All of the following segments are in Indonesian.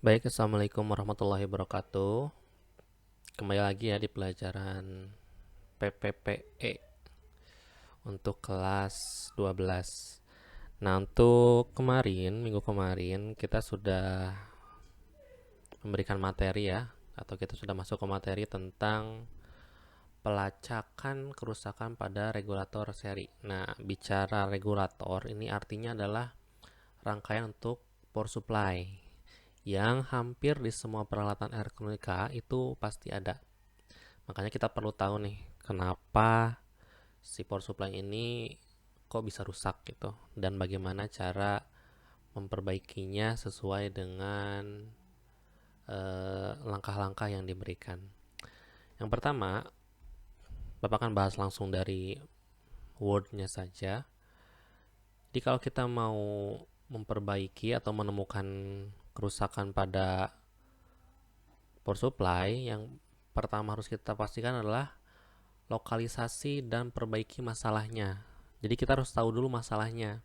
Baik, Assalamualaikum warahmatullahi wabarakatuh. Kembali lagi ya di pelajaran PPPE untuk kelas 12. Nah, untuk minggu kemarin kita sudah memberikan materi ya, atau kita sudah masuk ke materi tentang pelacakan kerusakan pada regulator seri. Nah, bicara regulator ini artinya adalah rangkaian untuk power supply yang hampir di semua peralatan elektronika itu pasti ada. Makanya kita perlu tahu nih, kenapa si power supply ini kok bisa rusak gitu, dan bagaimana cara memperbaikinya sesuai dengan langkah-langkah yang diberikan. Yang pertama, Bapak akan bahas langsung dari wordnya saja. Jadi kalau kita mau memperbaiki atau menemukan kerusakan pada power supply, yang pertama harus kita pastikan adalah lokalisasi dan perbaiki masalahnya. Jadi kita harus tahu dulu masalahnya.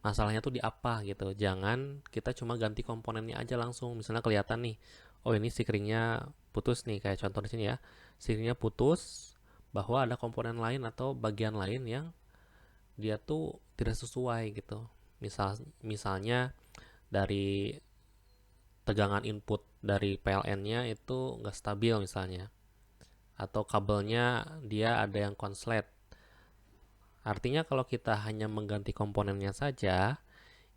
Masalahnya tuh di apa gitu. Jangan kita cuma ganti komponennya aja langsung. Misalnya kelihatan nih, oh ini sikringnya putus nih, kayak contoh di sini ya. Sikringnya putus, bahwa ada komponen lain atau bagian lain yang dia tuh tidak sesuai gitu. Misalnya dari tegangan input dari PLN-nya itu nggak stabil misalnya, atau kabelnya dia ada yang konslet. Artinya kalau kita hanya mengganti komponennya saja,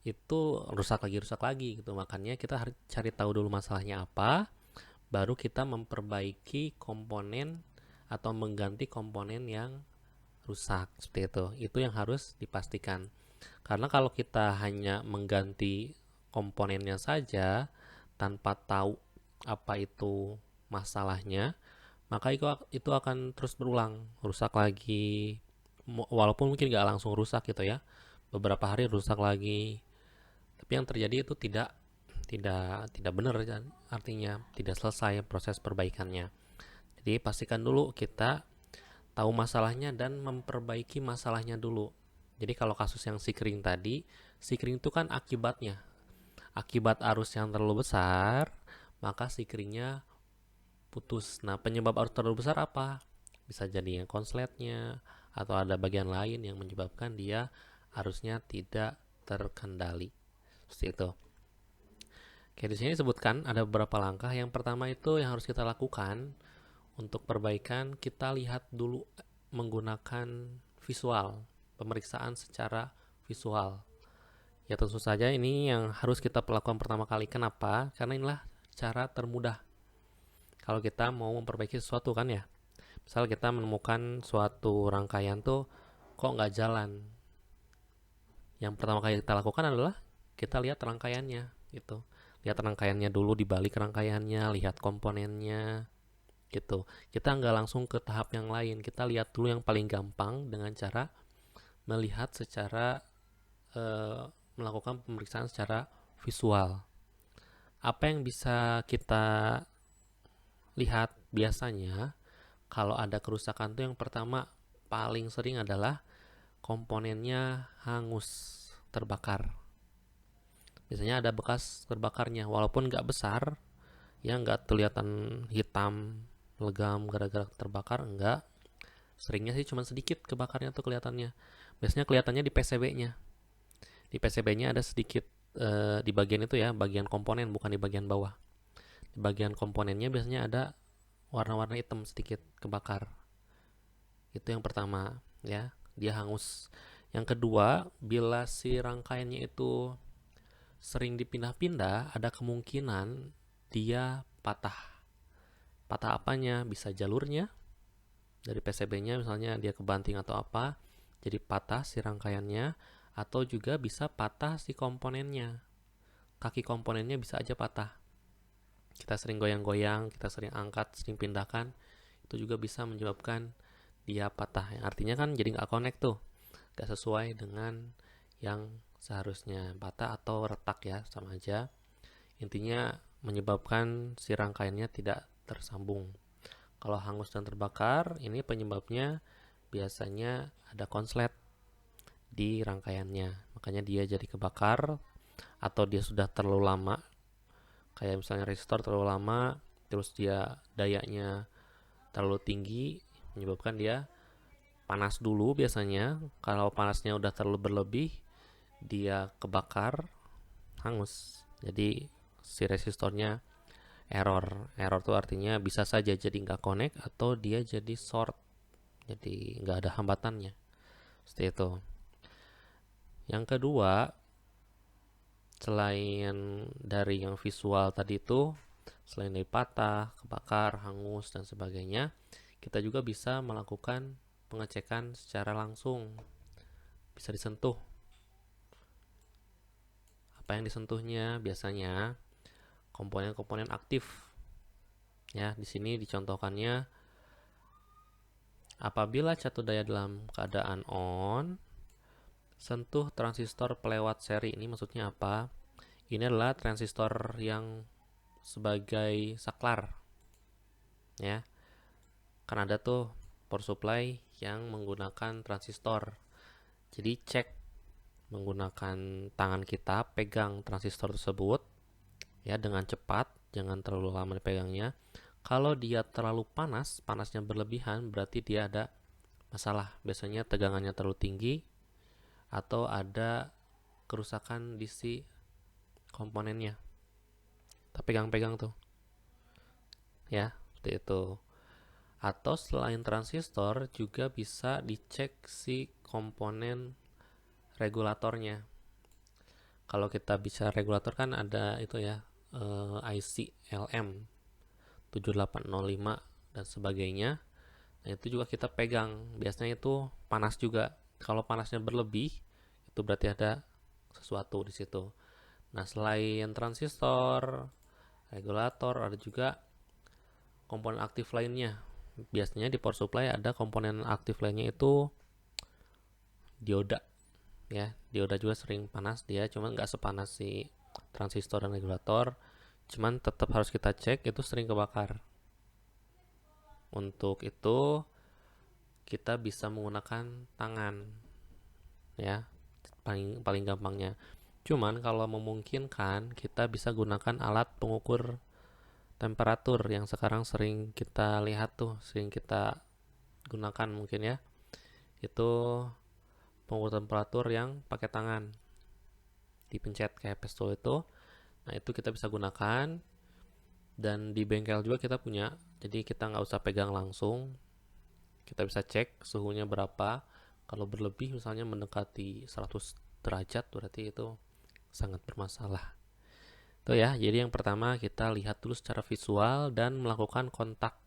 itu rusak lagi gitu. Makanya kita harus cari tahu dulu masalahnya apa, baru kita memperbaiki komponen atau mengganti komponen yang rusak seperti itu. Itu yang harus dipastikan. Karena kalau kita hanya mengganti komponennya saja tanpa tahu apa itu masalahnya, maka itu akan terus berulang, rusak lagi. Walaupun mungkin nggak langsung rusak gitu ya, beberapa hari rusak lagi, tapi yang terjadi itu tidak benar, artinya tidak selesai proses perbaikannya. Jadi pastikan dulu kita tahu masalahnya dan memperbaiki masalahnya dulu. Jadi kalau kasus yang sikring tadi, sikring itu kan akibat arus yang terlalu besar, maka sikringnya putus. Nah, penyebab arus terlalu besar apa? Bisa jadi yang konsletnya, atau ada bagian lain yang menyebabkan dia arusnya tidak terkendali. Seperti itu. Oke, di sini disebutkan ada beberapa langkah. Yang pertama itu yang harus kita lakukan untuk perbaikan, kita lihat dulu menggunakan visual, pemeriksaan secara visual. Ya tentu saja ini yang harus kita lakukan pertama kali. Kenapa? Karena inilah cara termudah kalau kita mau memperbaiki sesuatu kan ya. Misal kita menemukan suatu rangkaian tuh kok nggak jalan. Yang pertama kali kita lakukan adalah kita lihat rangkaiannya gitu. Lihat rangkaiannya dulu, dibalik rangkaiannya, lihat komponennya gitu. Kita nggak langsung ke tahap yang lain. Kita lihat dulu yang paling gampang dengan cara melihat secara melakukan pemeriksaan secara visual. Apa yang bisa kita lihat biasanya kalau ada kerusakan tuh, yang pertama paling sering adalah komponennya hangus, terbakar. Biasanya ada bekas terbakarnya, walaupun nggak besar, ya nggak kelihatan hitam, legam gara-gara terbakar, enggak. Seringnya sih cuma sedikit kebakarnya tuh kelihatannya. Biasanya kelihatannya di PCB-nya. Di PCB-nya ada sedikit di bagian itu ya, bagian komponen, bukan di bagian bawah. Di bagian komponennya biasanya ada warna-warna hitam sedikit kebakar. Itu yang pertama ya, dia hangus. Yang kedua, bila si rangkaiannya itu sering dipindah-pindah, ada kemungkinan dia patah. Patah apanya? Bisa jalurnya dari PCB-nya, misalnya dia kebanting atau apa, jadi patah si rangkaiannya, atau juga bisa patah si komponennya. Kaki komponennya bisa aja patah. Kita sering goyang-goyang, kita sering angkat, sering pindahkan, itu juga bisa menyebabkan dia patah. Yang artinya kan jadi nggak connect tuh, nggak sesuai dengan yang seharusnya. Patah atau retak ya, sama aja. Intinya menyebabkan si rangkaiannya tidak tersambung. Kalau hangus dan terbakar, ini penyebabnya biasanya ada konslet di rangkaiannya. Makanya dia jadi kebakar, atau dia sudah terlalu lama Kayak misalnya resistor terlalu lama, terus dia dayanya terlalu tinggi, menyebabkan dia panas dulu biasanya. Kalau panasnya udah terlalu berlebih, dia kebakar, hangus. Jadi si resistornya error. Error tuh artinya bisa saja jadi nggak connect atau dia jadi short. Jadi nggak ada hambatannya. Seperti itu. Yang kedua, selain dari yang visual tadi itu, selain dari patah, kebakar, hangus, dan sebagainya, kita juga bisa melakukan pengecekan secara langsung. Bisa disentuh. Apa yang disentuhnya? Biasanya komponen-komponen aktif. Ya, di sini dicontohkannya apabila catu daya dalam keadaan on, sentuh transistor pelewat seri. Ini maksudnya apa? Ini adalah transistor yang sebagai saklar. Ya, kan ada tuh power supply yang menggunakan transistor. Jadi cek menggunakan tangan kita, pegang transistor tersebut ya dengan cepat, jangan terlalu lama dipegangnya. Kalau dia terlalu panas, panasnya berlebihan, berarti dia ada masalah. Biasanya tegangannya terlalu tinggi atau ada kerusakan di si komponennya. Tapi pegang-pegang tuh. Ya, seperti itu. Atau selain transistor juga bisa dicek si komponen regulatornya. Kalau kita bicara regulator kan ada itu ya, IC LM 7805 dan sebagainya. Nah, itu juga kita pegang. Biasanya itu panas juga. Kalau panasnya berlebih, itu berarti ada sesuatu di situ. Nah, selain transistor, regulator, ada juga komponen aktif lainnya. Biasanya di power supply ada komponen aktif lainnya itu dioda. Ya, dioda juga sering panas dia, cuma nggak sepanas si transistor dan regulator. Cuman tetap harus kita cek, itu sering kebakar. Untuk itu kita bisa menggunakan tangan, ya, paling gampangnya. Cuman kalau memungkinkan kita bisa gunakan alat pengukur temperatur yang sekarang sering kita lihat tuh, sering kita gunakan mungkin ya. Itu pengukur temperatur yang pakai tangan, dipencet kayak pistol itu. Nah, itu kita bisa gunakan, dan di bengkel juga kita punya. Jadi kita nggak usah pegang langsung, kita bisa cek suhunya berapa. Kalau berlebih misalnya mendekati 100 derajat berarti itu sangat bermasalah. Itu ya, jadi yang pertama kita lihat dulu secara visual dan melakukan kontak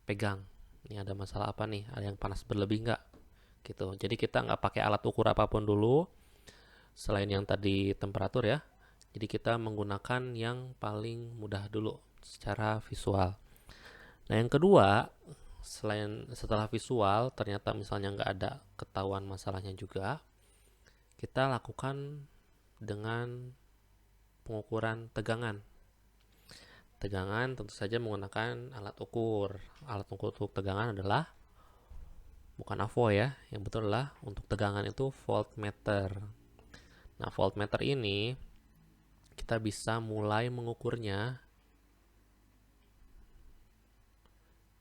pegang. Ini ada masalah apa nih? Ada yang panas berlebih nggak? Gitu. Jadi kita nggak pakai alat ukur apapun dulu, selain yang tadi temperatur ya. Jadi kita menggunakan yang paling mudah dulu secara visual. Nah, yang kedua, setelah visual ternyata misalnya nggak ada ketahuan masalahnya juga, kita lakukan dengan pengukuran tegangan. Tegangan tentu saja menggunakan alat ukur. Alat ukur untuk tegangan adalah bukan AVO ya, yang betul adalah untuk tegangan itu voltmeter. Nah, voltmeter ini kita bisa mulai mengukurnya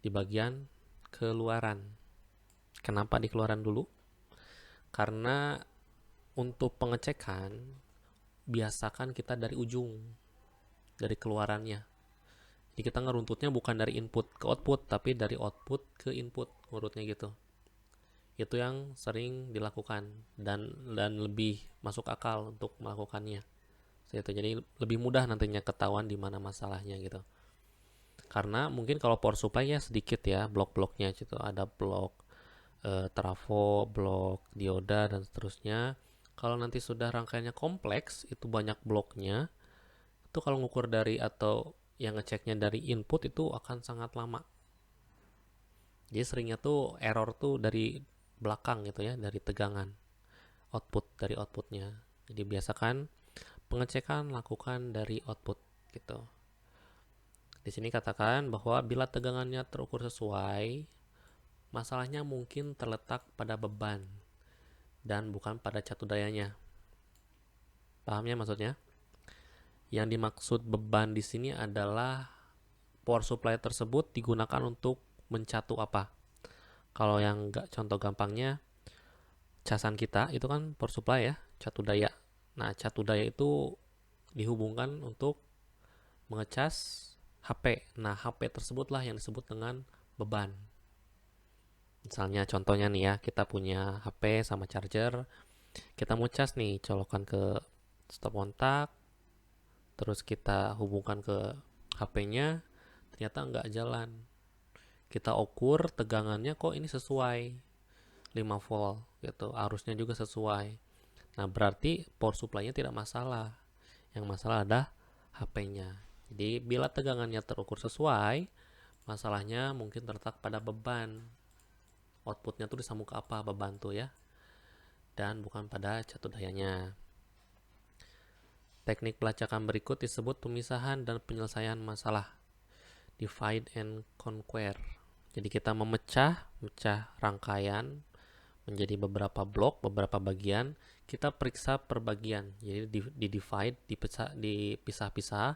di bagian keluaran. Kenapa di keluaran dulu? Karena untuk pengecekan biasakan kita dari ujung, dari keluarannya. Jadi kita ngeruntutnya bukan dari input ke output, tapi dari output ke input, ngurutnya gitu. Itu yang sering dilakukan dan lebih masuk akal untuk melakukannya. Jadi lebih mudah nantinya ketahuan di mana masalahnya gitu. Karena mungkin kalau power supply ya sedikit ya blok-bloknya gitu. Ada blok trafo, blok dioda dan seterusnya. Kalau nanti sudah rangkaiannya kompleks, itu banyak bloknya. Itu kalau ngukur dari atau yang ngeceknya dari input itu akan sangat lama. Jadi seringnya tuh error tuh dari belakang gitu ya, dari tegangan dari outputnya. Jadi biasakan pengecekan lakukan dari output gitu. Di sini katakan bahwa bila tegangannya terukur sesuai, masalahnya mungkin terletak pada beban dan bukan pada catu dayanya. Paham ya maksudnya? Yang dimaksud beban di sini adalah power supply tersebut digunakan untuk mencatu apa. Kalau yang contoh gampangnya, casan kita itu kan power supply ya, catu daya. Nah, catu daya itu dihubungkan untuk mengecas HP. Nah, HP tersebutlah yang disebut dengan beban. Misalnya contohnya nih ya, kita punya HP sama charger, kita mau cas nih, colokan ke stop kontak, terus kita hubungkan ke HP-nya, ternyata nggak jalan. Kita ukur tegangannya, kok ini sesuai 5 volt gitu, arusnya juga sesuai. Nah, berarti power supply-nya tidak masalah. Yang masalah ada HP-nya. Jadi, bila tegangannya terukur sesuai, masalahnya mungkin terletak pada beban. Outputnya tuh disambung ke apa beban tuh ya, dan bukan pada catu dayanya. Teknik pelacakan berikut disebut pemisahan dan penyelesaian masalah, divide and conquer. Jadi kita memecah rangkaian menjadi beberapa blok, beberapa bagian. Kita periksa per bagian. Jadi di divide, dipisah-pisah,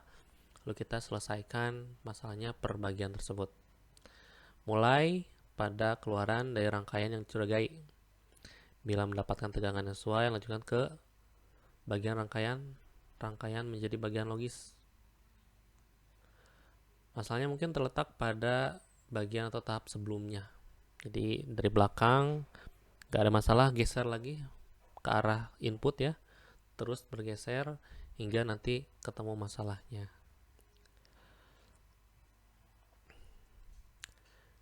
lalu kita selesaikan masalahnya per bagian tersebut. Mulai pada keluaran dari rangkaian yang dicurigai. Bila mendapatkan tegangan yang sesuai, lanjutkan ke bagian rangkaian menjadi bagian logis. Masalahnya mungkin terletak pada bagian atau tahap sebelumnya. Jadi dari belakang gak ada masalah, geser lagi ke arah input ya, terus bergeser hingga nanti ketemu masalahnya.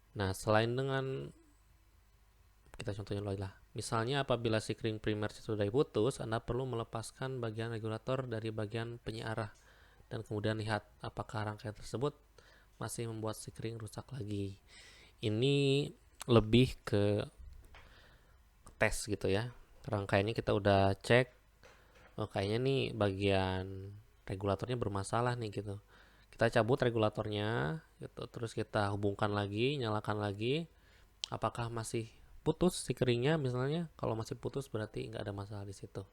Nah, selain dengan kita contohnya lagi lah. Misalnya apabila sikring primer sudah putus, Anda perlu melepaskan bagian regulator dari bagian penyiarah dan kemudian lihat apakah rangkaian tersebut masih membuat sikring rusak lagi. Ini lebih ke tes gitu ya. Rangkaiannya kita udah cek, oh kayaknya nih bagian regulatornya bermasalah nih gitu. Kita cabut regulatornya gitu, terus kita hubungkan lagi, nyalakan lagi. Apakah masih putus sikringnya misalnya? Kalau masih putus berarti nggak ada masalah di situ.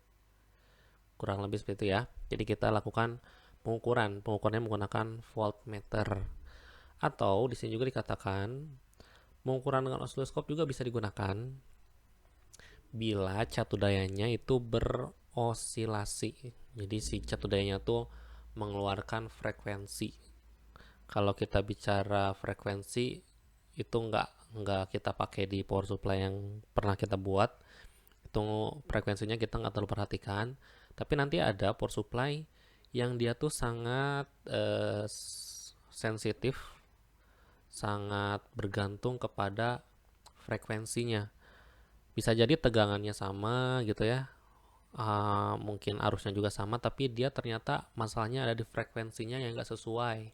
Kurang lebih seperti itu ya. Jadi kita lakukan pengukurannya menggunakan voltmeter. Atau di sini juga dikatakan pengukuran dengan osiloskop juga bisa digunakan bila catu dayanya itu berosilasi. Jadi si catu dayanya tuh mengeluarkan frekuensi. Kalau kita bicara frekuensi itu nggak kita pakai di power supply yang pernah kita buat. Itu frekuensinya kita nggak terlalu perhatikan. Tapi nanti ada power supply yang dia tuh sangat sensitif, sangat bergantung kepada frekuensinya. Bisa jadi tegangannya sama gitu ya, mungkin arusnya juga sama, tapi dia ternyata masalahnya ada di frekuensinya yang nggak sesuai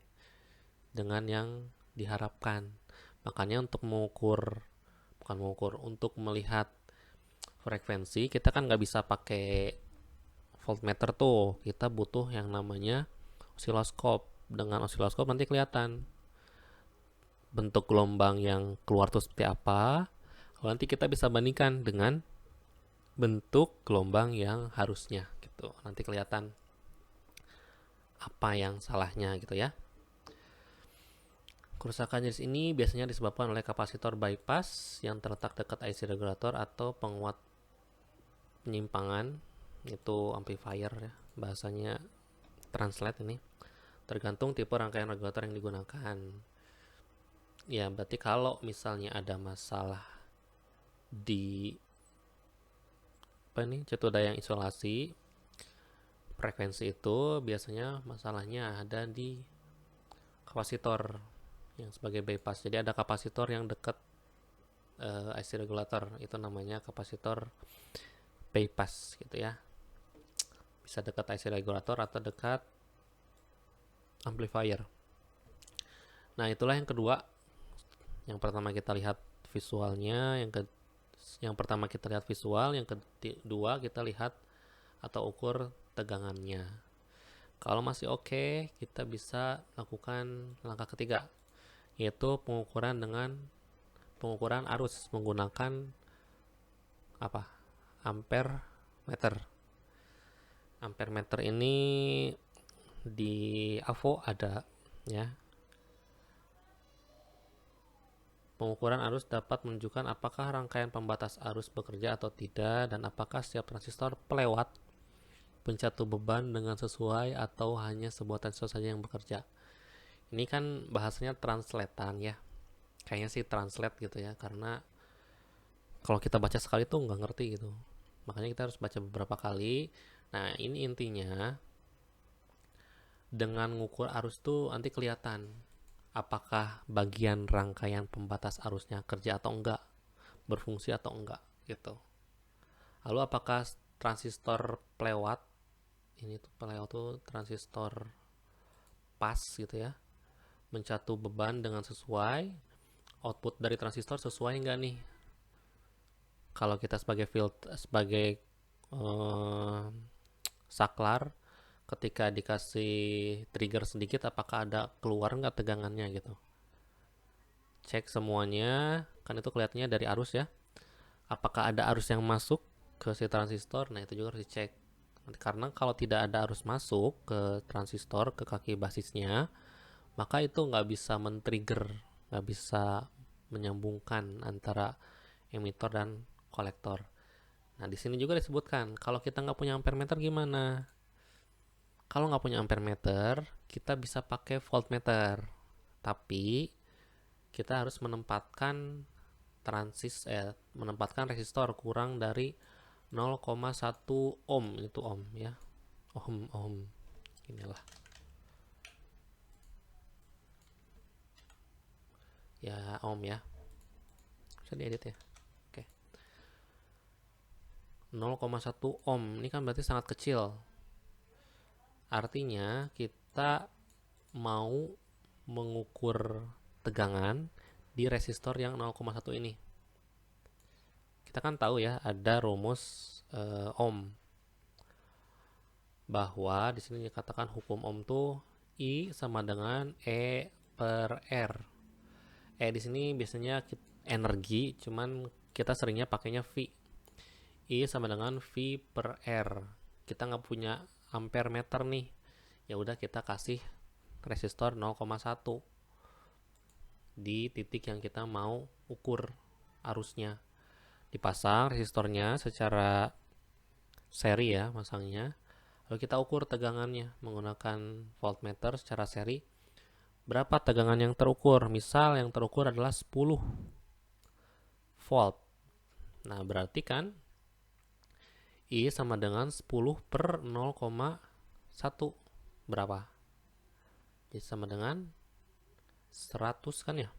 dengan yang diharapkan. Makanya untuk untuk melihat frekuensi, kita kan nggak bisa pakai voltmeter tuh, kita butuh yang namanya osiloskop. Dengan osiloskop nanti kelihatan bentuk gelombang yang keluar tuh seperti apa. Kalau nanti kita bisa bandingkan dengan bentuk gelombang yang harusnya gitu. Nanti kelihatan apa yang salahnya gitu ya. Kerusakan jenis ini biasanya disebabkan oleh kapasitor bypass yang terletak dekat IC regulator atau penguat penyimpangan, itu amplifier ya, bahasanya translate ini. Tergantung tipe rangkaian regulator yang digunakan. Ya, berarti kalau misalnya ada masalah di catu daya yang isolasi, frekuensi itu biasanya masalahnya ada di kapasitor yang sebagai bypass. Jadi ada kapasitor yang dekat IC regulator, itu namanya kapasitor bypass gitu ya. Bisa dekat IC regulator atau dekat amplifier. Nah, itulah yang kedua. Yang pertama kita lihat visualnya, yang pertama kita lihat visual, yang kedua kita lihat atau ukur tegangannya. Kalau masih oke, kita bisa lakukan langkah ketiga, yaitu pengukuran arus menggunakan ampere meter. Ampere meter ini di AVO ada ya. Pengukuran arus dapat menunjukkan apakah rangkaian pembatas arus bekerja atau tidak dan apakah setiap transistor pelewat pencatu beban dengan sesuai atau hanya sebuah transistor saja yang bekerja. Ini kan bahasanya translatean ya. Kayaknya sih translate gitu ya, karena kalau kita baca sekali tuh nggak ngerti gitu. Makanya kita harus baca beberapa kali. Nah, ini intinya dengan ngukur arus tuh nanti kelihatan apakah bagian rangkaian pembatas arusnya kerja atau enggak, berfungsi atau enggak gitu. Lalu apakah transistor pelewat, ini tuh pelewat tuh transistor pas gitu ya, mencatu beban dengan sesuai, output dari transistor sesuai enggak nih. Kalau kita sebagai saklar, ketika dikasih trigger sedikit apakah ada keluar nggak tegangannya gitu. Cek semuanya, kan itu kelihatannya dari arus ya. Apakah ada arus yang masuk ke si transistor? Nah, itu juga harus dicek. Karena kalau tidak ada arus masuk ke transistor, ke kaki basisnya, maka itu nggak bisa men-trigger, nggak bisa menyambungkan antara emitor dan kolektor. Nah, di sini juga disebutkan, kalau kita nggak punya ampermeter gimana? Kalau nggak punya ampermeter, kita bisa pakai voltmeter. Tapi kita harus menempatkan resistor kurang dari 0,1 ohm, itu ohm ya. Ohm. Inilah. Ya, ohm ya. Bisa diedit ya. Oke. 0,1 ohm. Ini kan berarti sangat kecil. Artinya kita mau mengukur tegangan di resistor yang 0,1 ini. Kita kan tahu ya ada rumus ohm, bahwa di sini dikatakan hukum ohm tuh I sama dengan E per R. E di sini biasanya energi, cuman kita seringnya pakainya V. I sama dengan V per R. Kita nggak punya ampere meter nih, ya udah kita kasih resistor 0,1 di titik yang kita mau ukur arusnya. Dipasang resistornya secara seri ya masangnya. Lalu kita ukur tegangannya menggunakan voltmeter secara seri. Berapa tegangan yang terukur? Misal yang terukur adalah 10 volt. Nah, berarti kan I sama dengan 10 per 0,1. Berapa? Jadi sama dengan 100 kan ya?